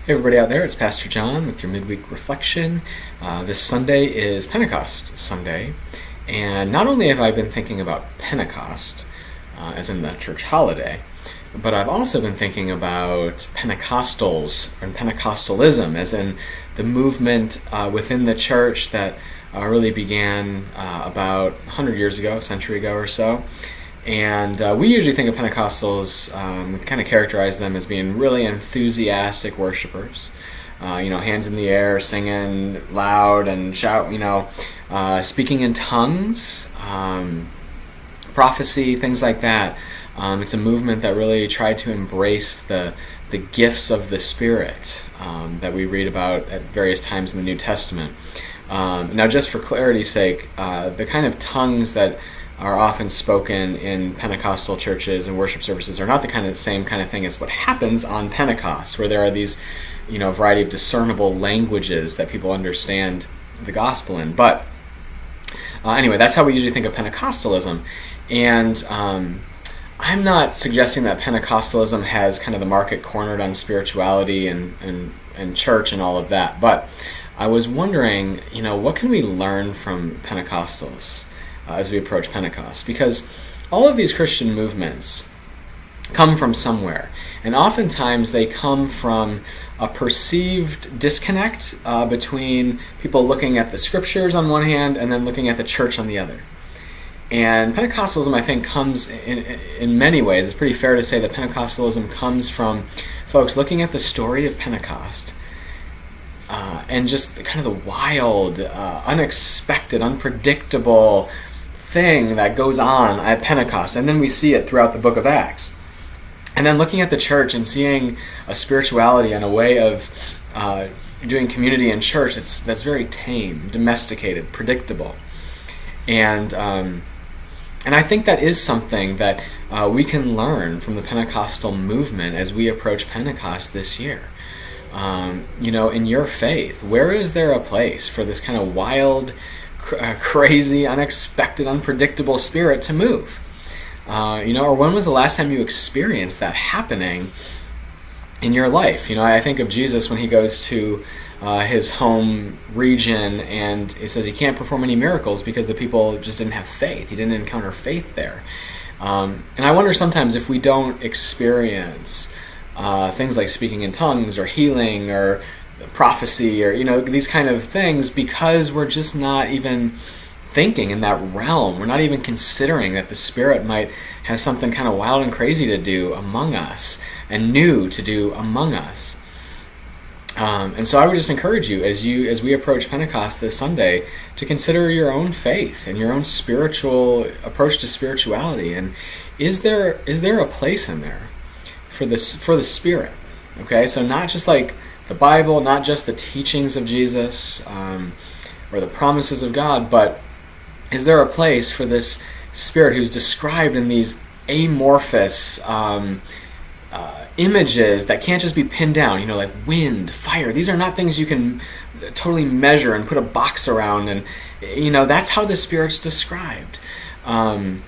Hey everybody out there, it's Pastor John with your Midweek Reflection. This Sunday is Pentecost Sunday, and not only have I been thinking about Pentecost, as in the church holiday, but I've also been thinking about Pentecostals and Pentecostalism, as in the movement within the church that really began about 100 years ago, a century ago or so. And we usually think of Pentecostals, we kind of characterize them as being really enthusiastic worshipers. Hands in the air, singing loud and shout, speaking in tongues, prophecy, things like that. It's a movement that really tried to embrace the gifts of the Spirit that we read about at various times in the New Testament. Now, just for clarity's sake, the kind of tongues that are often spoken in Pentecostal churches and worship services are not the same kind of thing as what happens on Pentecost, where there are these, variety of discernible languages that people understand the gospel in. But anyway, that's how we usually think of Pentecostalism. And I'm not suggesting that Pentecostalism has kind of the market cornered on spirituality and church and all of that. But I was wondering, what can we learn from Pentecostals as we approach Pentecost? Because all of these Christian movements come from somewhere, and oftentimes they come from a perceived disconnect between people looking at the scriptures on one hand and then looking at the church on the other. And Pentecostalism, I think, comes in many ways. It's pretty fair to say that Pentecostalism comes from folks looking at the story of Pentecost and just kind of the wild, unexpected, unpredictable thing that goes on at Pentecost, and then we see it throughout the book of Acts. And then looking at the church and seeing a spirituality and a way of doing community in church that's very tame, domesticated, predictable. And I think that is something that we can learn from the Pentecostal movement as we approach Pentecost this year. In your faith, where is there a place for this kind of wild, crazy, unexpected, unpredictable spirit to move? Or when was the last time you experienced that happening in your life? I think of Jesus when he goes to his home region, and it says he can't perform any miracles because the people just didn't have faith. He didn't encounter faith there. And I wonder sometimes if we don't experience things like speaking in tongues or healing or prophecy or these kind of things because we're just not even thinking in that realm. We're not even considering that the Spirit might have something kind of wild and crazy to do among us and new to do among us. And so I would just encourage you as we approach Pentecost this Sunday to consider your own faith and your own spiritual approach to spirituality. And is there a place in there for the Spirit? Okay, so not just like the Bible, not just the teachings of Jesus or the promises of God, but is there a place for this Spirit who's described in these amorphous images that can't just be pinned down, like wind, fire? These are not things you can totally measure and put a box around, and that's how the Spirit's described. And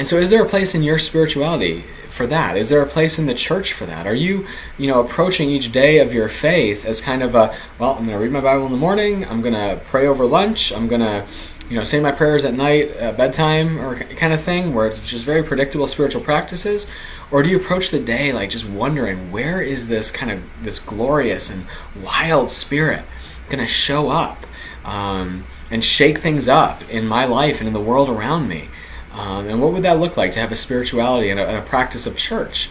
so is there a place in your spirituality for that? Is there a place in the church for that? Are you, approaching each day of your faith as kind of I'm going to read my Bible in the morning, I'm going to pray over lunch, I'm going to, say my prayers at night, bedtime, or kind of thing, where it's just very predictable spiritual practices? Or do you approach the day like just wondering, where is this glorious and wild Spirit going to show up and shake things up in my life and in the world around me? And what would that look like to have a spirituality and a practice of church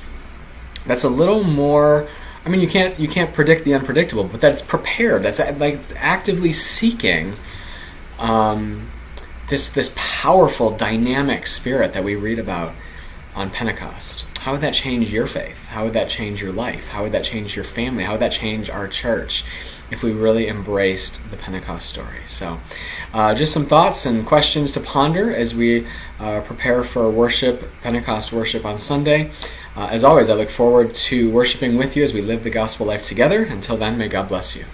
that's a little more? I mean, you can't predict the unpredictable, but that's prepared. That's like actively seeking this powerful, dynamic Spirit that we read about on Pentecost. How would that change your faith? How would that change your life? How would that change your family? How would that change our church if we really embraced the Pentecost story? So just some thoughts and questions to ponder as we prepare for worship, Pentecost worship on Sunday. As always, I look forward to worshiping with you as we live the gospel life together. Until then, may God bless you.